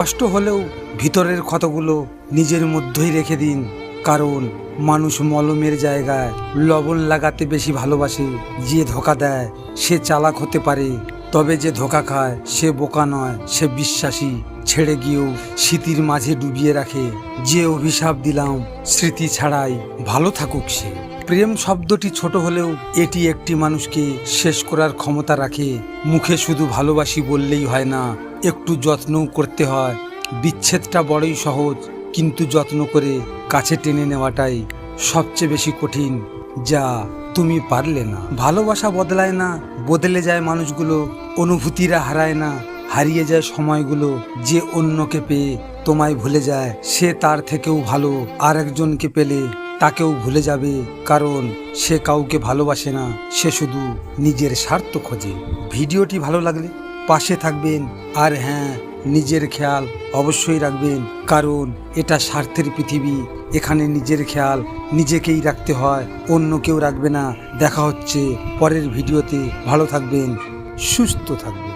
কষ্ট হলেও ভিতরের ক্ষতগুলো নিজের মধ্যেই রেখে দিন, কারণ মানুষ মলমের জায়গায় লবণ লাগাতে বেশি ভালোবাসে। যে ধোঁকা দেয় সে চালাক হতে পারে, তবে যে ধোঁকা খায় সে বোকা নয়, সে বিশ্বাসী। ছেড়ে গিয়েও স্মৃতির মাঝে ডুবিয়ে রাখে। যে অভিশাপ দিলাম স্মৃতি ছাড়াই ভালো থাকুক সে। প্রেম শব্দটি ছোট হলেও এটি একটি মানুষকে শেষ করার ক্ষমতা রাখে। মুখে শুধু ভালোবাসি বললেই হয় না, একটু যত্নও করতে হয়। বিচ্ছেদটা বড়ই সহজ, কিন্তু যত্ন করে কাছে টেনে নেওয়াটাই সবচেয়ে বেশি কঠিন, যা তুমি পারলে না। ভালোবাসা বদলায় না, বদলে যায় মানুষগুলো। অনুভূতিরা হারায় না, হারিয়ে যায় সময়গুলো। যে অন্যকে পেয়ে তোমায় ভুলে যায়, সে তার থেকেও ভালো আর একজনকে পেলে তাকেও ভুলে যাবে, কারণ সে কাউকে ভালোবাসে না, সে শুধু নিজের স্বার্থ খোঁজে। ভিডিওটি ভালো লাগলে পাশে থাকবেন, আর হ্যাঁ, নিজের খেয়াল অবশ্যই রাখবেন, কারণ এটা স্বার্থের পৃথিবী। এখানে নিজের খেয়াল নিজেকেই রাখতে হয়, অন্য কেউ রাখবে না। দেখা হচ্ছে পরের ভিডিওতে। ভালো থাকবেন, সুস্থ থাকবেন।